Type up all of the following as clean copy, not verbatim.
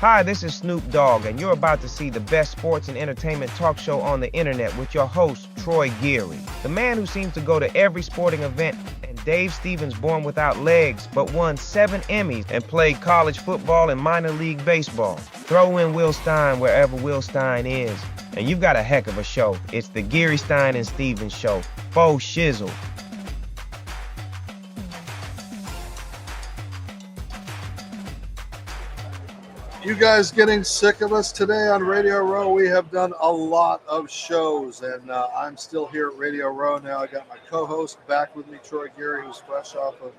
Hi, this is Snoop Dogg, and you're about to see the best sports and entertainment talk show on the internet with your host, Troy Geary, the man who seems to go to every sporting event, and Dave Stevens, born without legs, but won 7 Emmys and played college football and minor league baseball. Throw in Will Stein wherever Will Stein is, and you've got a heck of a show. It's the Geary, Stein, and Stevens Show. Faux shizzle. You guys getting sick of us today on Radio Row? We have done a lot of shows, and I'm still here at Radio Row now. I got my co-host back with me, Troy Geary, who's fresh off of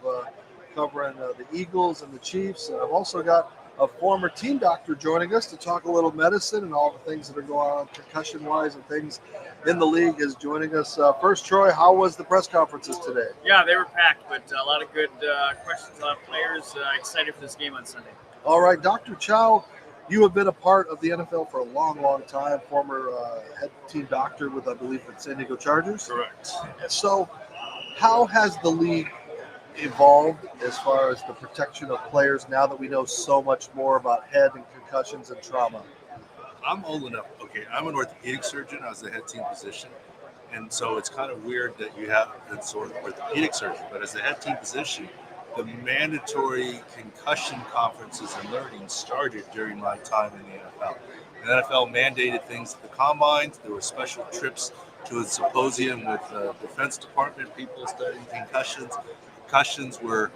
covering the Eagles and the Chiefs. And I've also got a former team doctor joining us to talk a little medicine and all the things that are going on concussion-wise and things in the league is joining us. First, Troy, how was the press conferences today? Yeah, they were packed, but a lot of good questions, a lot of players excited for this game on Sunday. All right, Dr. Chow, you have been a part of the NFL for a long, long time, former head team doctor with, I believe, the San Diego Chargers. Correct. So how has the league evolved as far as the protection of players now that we know so much more about head and concussions and trauma? I'm old enough. Okay, I'm an orthopedic surgeon. I was the head team physician. And so it's kind of weird that you have a sort of orthopedic surgeon, but as the head team physician, the mandatory concussion conferences and learning started during my time in the NFL. The NFL mandated things at the combines. There were special trips to a symposium with the Defense Department people studying concussions. Concussions were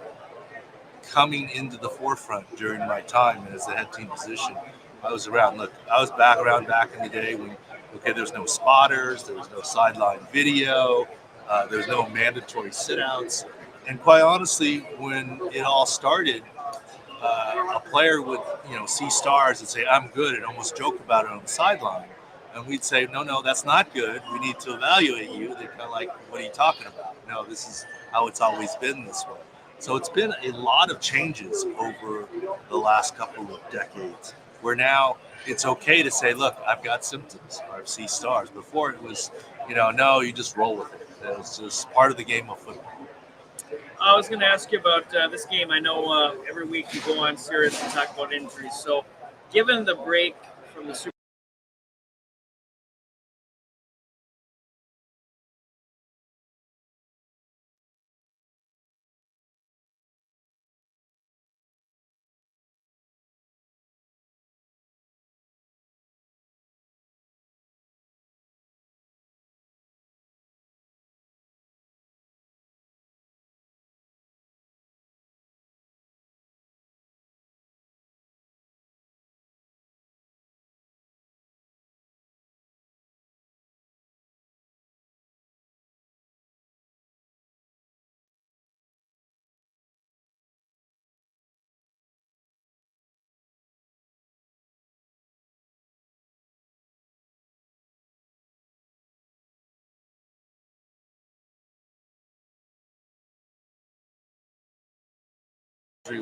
coming into the forefront during my time, and as the head team physician, I was around. Look, I was back in the day when, there was no spotters, there was no sideline video, there was no mandatory sit-outs. And quite honestly, when it all started, a player would, see stars and say, "I'm good," and almost joke about it on the sideline. And we'd say, "No, that's not good. We need to evaluate you." They're kind of like, "What are you talking about?" No, this is how it's always been this way. So it's been a lot of changes over the last couple of decades, where now it's okay to say, "Look, I've got symptoms, or I see stars." Before it was, no, you just roll with it. It was just part of the game of football. I was going to ask you about this game. I know every week you go on Sirius and talk about injuries. So given the break from the Super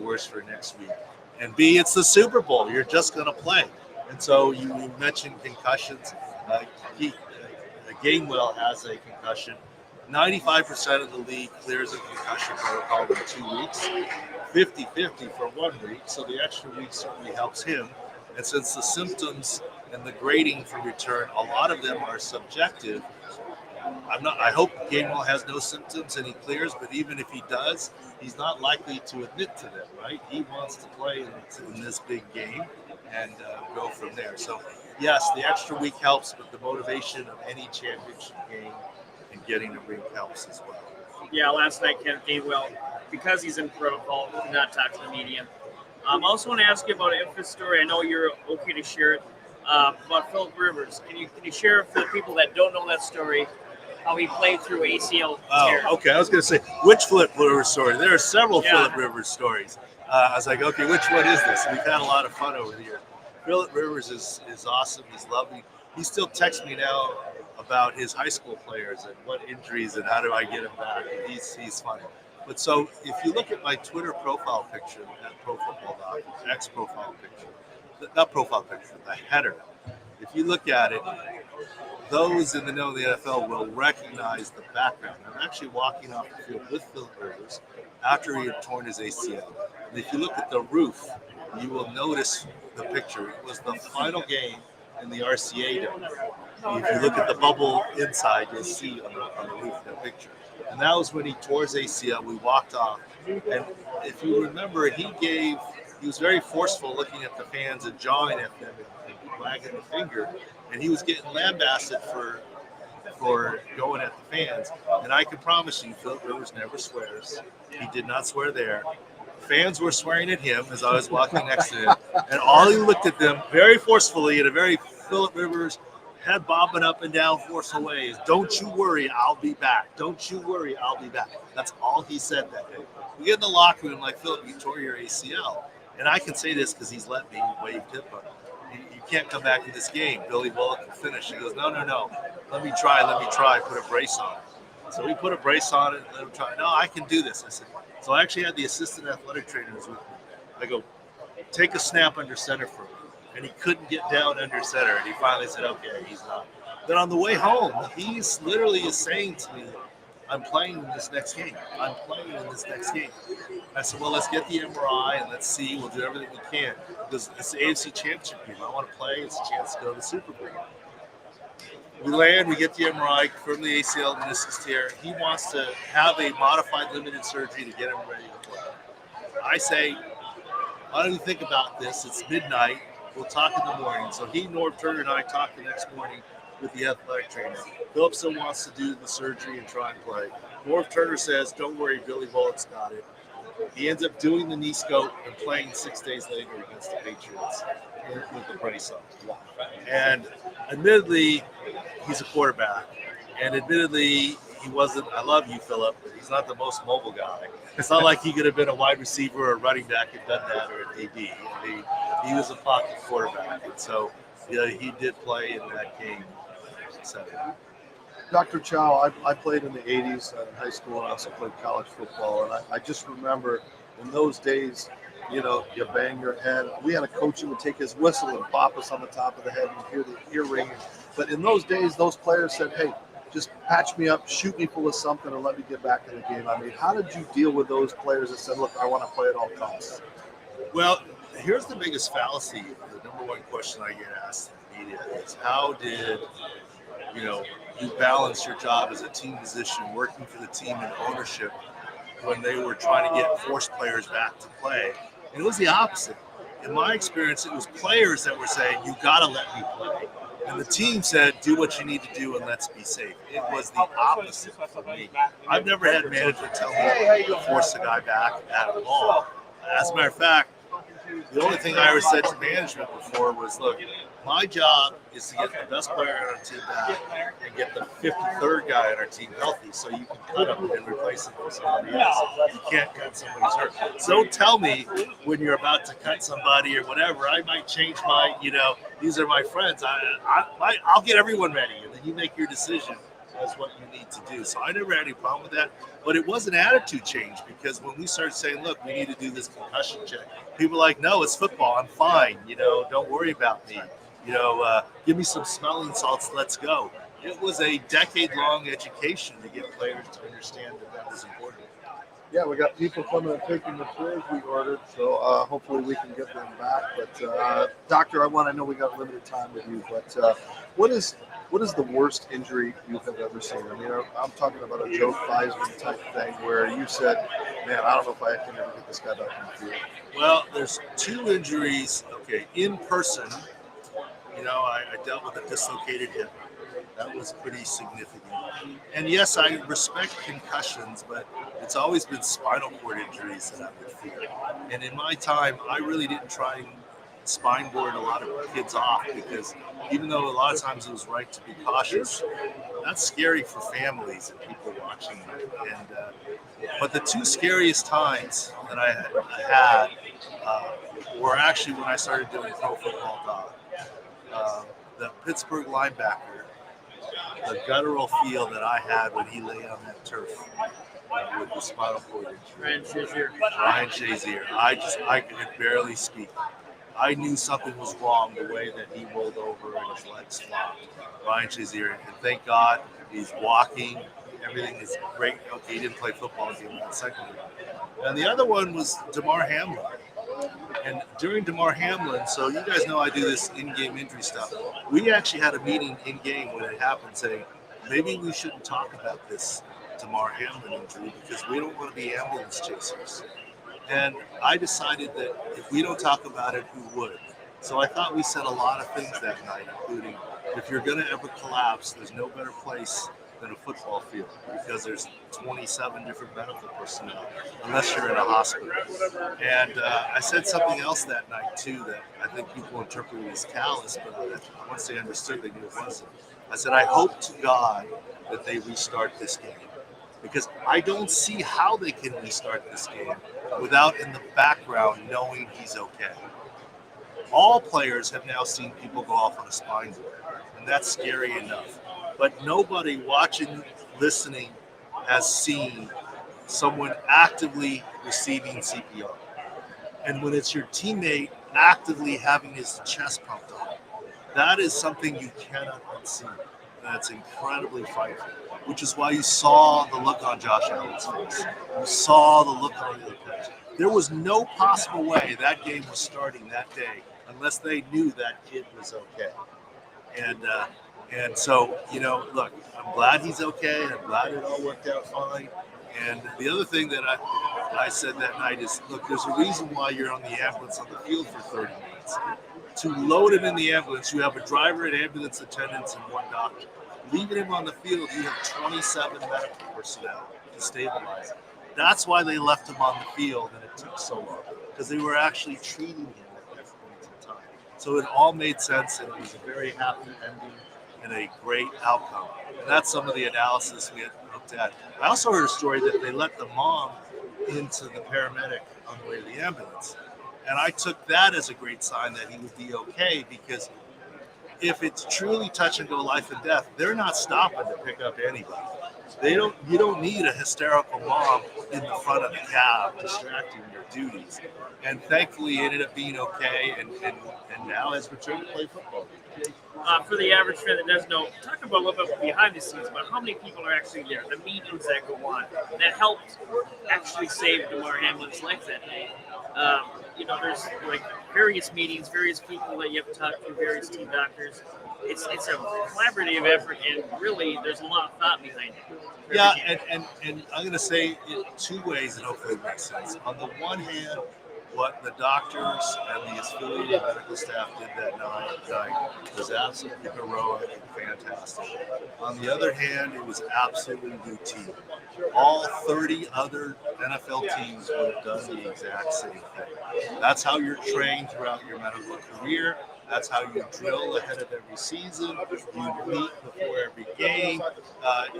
worse for next week, and B, it's the Super Bowl. You're just going to play, and so you mentioned concussions. Gainwell has a concussion. 95% of the league clears a concussion protocol in 2 weeks. 50-50 for 1 week, so the extra week certainly helps him. And since the symptoms and the grading for return, a lot of them are subjective. I hope Gainwell has no symptoms and he clears, but even if he does, he's not likely to admit to them, right? He wants to play in this big game and go from there. So, yes, the extra week helps, but the motivation of any championship game and getting a ring helps as well. Yeah, last night Kenneth Gainwell, because he's in protocol, did not talk to the media. I also want to ask you about an infamous story. I know you're okay to share it, about Philip Rivers. Can you share for the people that don't know that story, how he played through ACL tear? Oh, okay. I was going to say, which Philip Rivers story? There are several Philip Rivers stories. I was like, okay, which one is this? We've had a lot of fun over here. Philip Rivers is awesome. He's lovely. He still texts me now about his high school players and what injuries and how do I get him back. And he's funny. But so if you look at my Twitter profile picture, that Pro Football Doc, ex-profile picture, not profile picture, the header. If you look at it, those in the know of the NFL will recognize the background. I'm actually walking off the field with Philip Rivers after he had torn his ACL. And if you look at the roof you will notice the picture. It was the final game in the RCA dome. If you look at the bubble inside, you'll see on the roof that picture. And that was when he tore his ACL. We walked off. And if you remember, he was very forceful looking at the fans and jawing at them and wagging the finger. And he was getting lambasted for going at the fans. And I can promise you, Philip Rivers never swears. He did not swear there. Fans were swearing at him as I was walking next to him. And all he looked at them very forcefully in a very Philip Rivers head bobbing up and down forceful way is, "Don't you worry, I'll be back. Don't you worry, I'll be back." That's all he said that day. We get in the locker room like, "Philip, you tore your ACL." And I can say this because he's let me wave tip on him. You can't come back to this game. Billy Bullock can finish. He goes, no. Let me try. Put a brace on it. So we put a brace on it and let him try. "No, I can do this." I said, so I actually had the assistant athletic trainers with me. I go, "Take a snap under center for me." And he couldn't get down under center. And he finally said, "Okay, he's not." Then on the way home, he's literally is saying to me, "I'm playing in this next game. I'm playing in this next game." I said, "Well, let's get the MRI and let's see. We'll do everything we can. Because it's the AFC Championship game. I want to play. It's a chance to go to the Super Bowl." We land, we get the MRI, confirm the ACL meniscus tear. He wants to have a modified limited surgery to get him ready to play. I say, "Why don't you think about this? It's midnight. We'll talk in the morning." So he, Norv Turner, and I talked the next morning with the athletic trainer. Philip still wants to do the surgery and try and play. Norv Turner says, "Don't worry, Billy Bullock's got it." He ends up doing the knee scope and playing 6 days later against the Patriots with the brace on. And admittedly, he's a quarterback. And admittedly, he wasn't, I love you, Philip, but he's not the most mobile guy. It's not like he could have been a wide receiver or a running back and done that, or a DB. He was a pocket quarterback. And so he did play in that game. So. Dr. Chow, I played in the 80s in high school and also played college football. And I just remember in those days, you bang your head. We had a coach who would take his whistle and bop us on the top of the head and hear the ear ringing. But in those days, those players said, "Hey, just patch me up, shoot me full of something, and let me get back in the game." I mean, how did you deal with those players that said, "Look, I want to play at all costs"? Well, here's the biggest fallacy. The number one question I get asked in the media is, how did you balance your job as a team physician, working for the team and ownership, when they were trying to get force players back to play? And it was the opposite. In my experience, it was players that were saying, "You got to let me play." And the team said, "Do what you need to do and let's be safe." It was the opposite for me. I've never had management tell me to force a guy back at all. As a matter of fact, the only thing I ever said to management before was, "Look, my job is to get the best player on our team back and get the 53rd guy on our team healthy, so you can cut him and replace him with somebody else. You can't cut somebody who's hurt. So don't tell me when you're about to cut somebody or whatever. I might change my, these are my friends. I'll get everyone ready, and then you make your decision as what you need to do." So I never had any problem with that. But it was an attitude change, because when we started saying, "Look, we need to do this concussion check," people were like, "No, it's football. I'm fine. Don't worry about me. Give me some smelling salts. Let's go." It was a decade-long education to get players to understand that was important. Yeah, we got people coming and taking the chairs we ordered, so hopefully we can get them back. But Doctor, I know we got limited time with you, but what is the worst injury you have ever seen? I mean, I'm talking about a Joe Theismann type thing where you said, "Man, I don't know if I can ever get this guy back in the field." Well, there's 2 injuries. Okay, in person, I dealt with a dislocated hip. That was pretty significant. And yes, I respect concussions, but it's always been spinal cord injuries that I would fear. And in my time, I really didn't try and spine board a lot of kids off, because even though a lot of times it was right to be cautious, that's scary for families and people watching. But the 2 scariest times that I had were actually when I started doing Pro Football Doc. The Pittsburgh linebacker, the guttural feel that I had when he lay on that turf with the spinal cord injury. Ryan Shazier. I could barely speak. I knew something was wrong the way that he rolled over and his legs flopped. Ryan Shazier, and thank God he's walking. Everything is great. Okay, he didn't play football in that second week. And the other one was DeMar Hamlin. And during Damar Hamlin, so you guys know I do this in-game injury stuff. We actually had a meeting in-game when it happened saying, maybe we shouldn't talk about this Damar Hamlin injury because we don't want to be ambulance chasers. And I decided that if we don't talk about it, who would? So I thought we said a lot of things that night, including if you're going to ever collapse, there's no better place than a football field because there's 27 different medical personnel, unless you're in a hospital. And I said something else that night, too, that I think people interpreted as callous, but once they understood, they knew it wasn't. I said, I hope to God that they restart this game because I don't see how they can restart this game without in the background knowing he's okay. All players have now seen people go off on a spine board, and that's scary enough. But nobody watching, listening, has seen someone actively receiving CPR. And when it's your teammate actively having his chest pumped on, that is something you cannot unsee. That's incredibly frightening, which is why you saw the look on Josh Allen's face. You saw the look on the other players. There was no possible way that game was starting that day unless they knew that kid was okay. And so, look, I'm glad he's okay. I'm glad it all worked out fine. And the other thing that I said that night is, look, there's a reason why you're on the ambulance on the field for 30 minutes. To load him in the ambulance, you have a driver and ambulance attendants and one doctor. Leaving him on the field, you have 27 medical personnel to stabilize him. That's why they left him on the field and it took so long, because they were actually treating him at that point in time. So it all made sense, and it was a very happy ending and a great outcome. And that's some of the analysis we had looked at. I also heard a story that they let the mom into the paramedic on the way to the ambulance. And I took that as a great sign that he would be okay, because if it's truly touch and go life and death, they're not stopping to pick up anybody. You don't need a hysterical mom in the front of the cab distracting your duties. And thankfully, it ended up being okay, and now has returned to play football. For the average fan that doesn't know, talk about a little bit behind the scenes, but how many people are actually there? The meetings that go on that helped actually save Damar Hamlin's life that day. There's like various meetings, various people that you have to talk to, various team doctors. It's a collaborative effort, and really, there's a lot of thought behind it. Yeah, and I'm going to say it two ways, and hopefully it makes sense. On the one hand, what the doctors and the affiliated medical staff did that night was absolutely heroic and fantastic. On the other hand, it was absolutely routine. All 30 other NFL teams would have done the exact same thing. That's how you're trained throughout your medical career. That's how you drill ahead of every season. You meet before every game.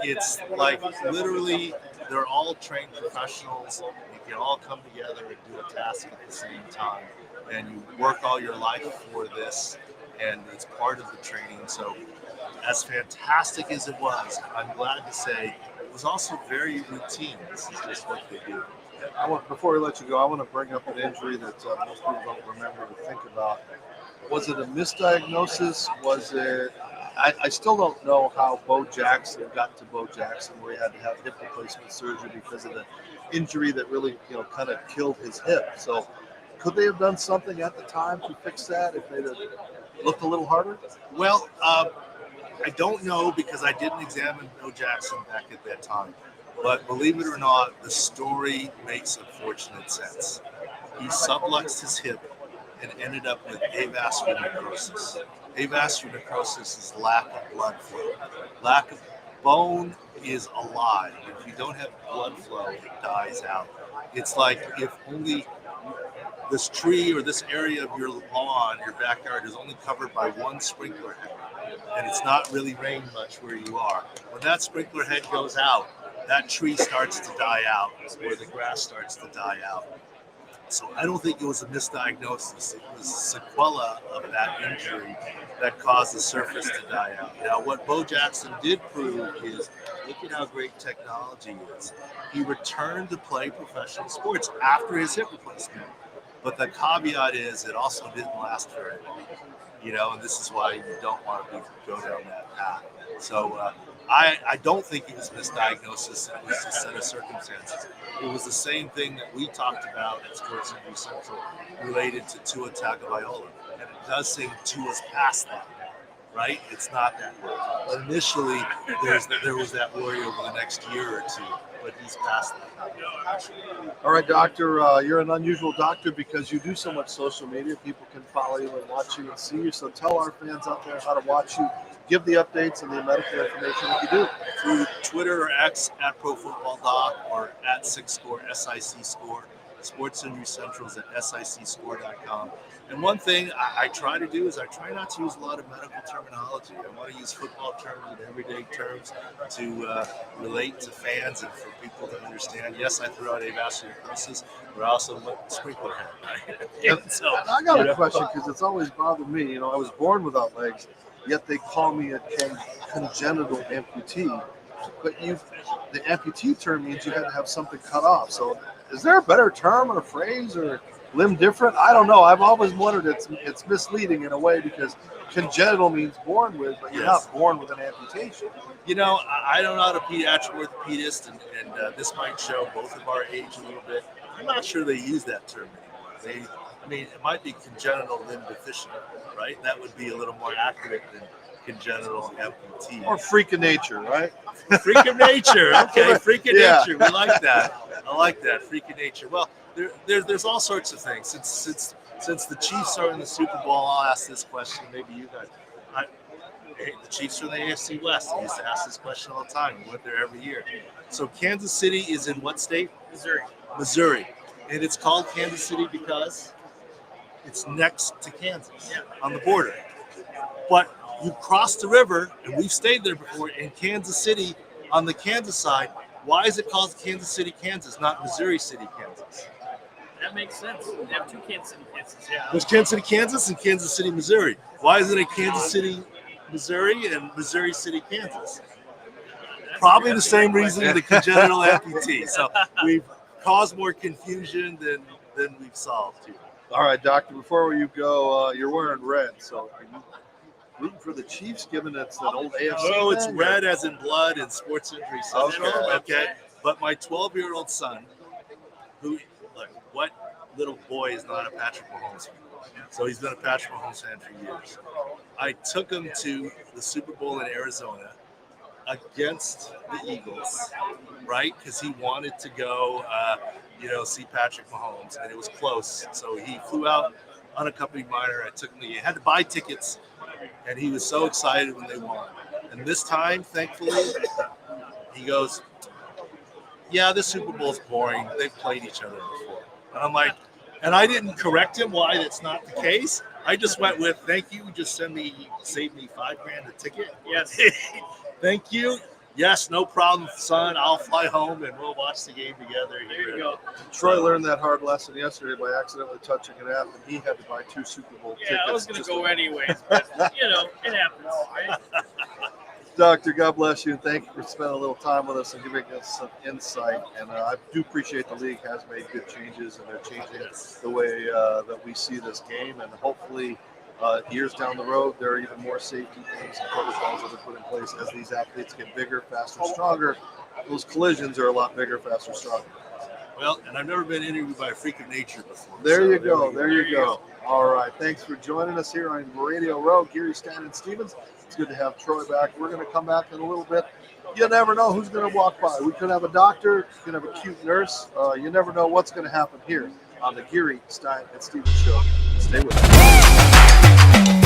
It's like literally they're all trained professionals. You can all come together and do a task at the same time. And you work all your life for this, and it's part of the training. So as fantastic as it was, I'm glad to say it was also very routine. This is just what they do. Before we let you go, I want to bring up an injury that most people don't remember to think about. Was it a misdiagnosis? Was it? I still don't know how Bo Jackson got to Bo Jackson, where he had to have hip replacement surgery because of the injury that really, kind of killed his hip. So, could they have done something at the time to fix that if they'd have looked a little harder? Well, I don't know because I didn't examine Bo Jackson back at that time. But believe it or not, the story makes unfortunate sense. He subluxed his hip and ended up with avascular necrosis. Avascular necrosis is lack of blood flow. Lack of bone is alive. If you don't have blood flow, it dies out. It's like if only this tree or this area of your lawn, your backyard, is only covered by one sprinkler head, and it's not really rained much where you are. When that sprinkler head goes out, that tree starts to die out, or the grass starts to die out. So I don't think it was a misdiagnosis. It was sequela of that injury that caused the surface to die out. Now, what Bo Jackson did prove is, look at how great technology is. He returned to play professional sports after his hip replacement. But the caveat is it also didn't last very long. And this is why you don't want to go down that path. So I don't think it was misdiagnosis. It was a set of circumstances. It was the same thing that we talked about at Sports Injury Central related to Tua Tagovailoa. And it does seem Tua's past that, right? It's not that worry. But initially, there was that worry over the next year or two, but he's past that. All right, doctor, you're an unusual doctor because you do so much social media. People can follow you and watch you and see you. So tell our fans out there how to watch you. Give the updates and the medical information that you do. Through Twitter or X at Pro Football Doc or at SIC-Score, SIC-Score. Sports Injury Central is at SICScore.com. And one thing I try to do is I try not to use a lot of medical terminology. I want to use football terms and everyday terms to relate to fans and for people to understand. Yes, I threw out avascular necrosis, but I also went sprinkler head. Right? So, I got a question because it's always bothered me. You know, I was born without legs, yet they call me a congenital amputee. But the amputee term means you had to have something cut off. So is there a better term or phrase or limb different? I don't know. I've always wondered. It's misleading in a way because congenital means born with, but you're not born with an amputation. You know, I'm not a pediatric orthopedist, and this might show both of our age a little bit. I'm not sure they use that term anymore. It might be congenital limb deficient, right? That would be a little more accurate than congenital amputee. Or freak of nature, right? Freak of nature. Okay, freak of nature. We like that. I like that. Freak of nature. Well, there's all sorts of things. Since the Chiefs are in the Super Bowl, I'll ask this question. Maybe you guys. The Chiefs are in the AFC West. I used to ask this question all the time. We went there every year. So Kansas City is in what state? Missouri. And it's called Kansas City because it's next to Kansas on the border. But you cross the river, and we've stayed there before, in Kansas City on the Kansas side. Why is it called Kansas City, Kansas, not Missouri City, Kansas? That makes sense. They have two Kansas City, Kansas. Yeah. There's Kansas City, Kansas, and Kansas City, Missouri. Why isn't it Kansas City, Missouri, and Missouri City, Kansas? Probably the same reason the congenital amputee. So we've caused more confusion than we've solved here. All right, doctor, before you go, you're wearing red, so are you rooting for the Chiefs, given it's an old AFC? Oh, it's red as in blood in Sports Injury Central. Okay. But my 12-year-old son, what little boy is not a Patrick Mahomes fan? So he's been a Patrick Mahomes fan for years. I took him to the Super Bowl in Arizona against the Eagles, right? Because he wanted to go, see Patrick Mahomes, and it was close. So he flew out unaccompanied minor. I took him. He had to buy tickets, and he was so excited when they won. And this time, thankfully, he goes, "Yeah, this Super Bowl's boring. They've played each other before." And I'm like, and I didn't correct him why that's not the case. I just went with, "Thank you. Just saved me $5,000 a ticket." Yes. Thank you. Yes, no problem, son. I'll fly home and we'll watch the game together. There you go. Troy learned that hard lesson yesterday by accidentally touching an app, and he had to buy 2 Super Bowl tickets. Yeah, I was going to go anyways, but, it happens, right? Doctor, God bless you, and thank you for spending a little time with us and giving us some insight. And I do appreciate the league has made good changes, and they're changing the way that we see this game. And hopefully, years down the road, there are even more safety things and protocols that are put in place as these athletes get bigger, faster, stronger. Those collisions are a lot bigger, faster, stronger. Well, and I've never been interviewed by a freak of nature before. There you go. All right. Thanks for joining us here on Radio Row. Gary, Stan, and Stevens. It's good to have Troy back. We're going to come back in a little bit. You never know who's going to walk by. We could have a doctor. We could have a cute nurse. You never know what's going to happen here on the Gary, Stein, and Stevens Show. Stay with us.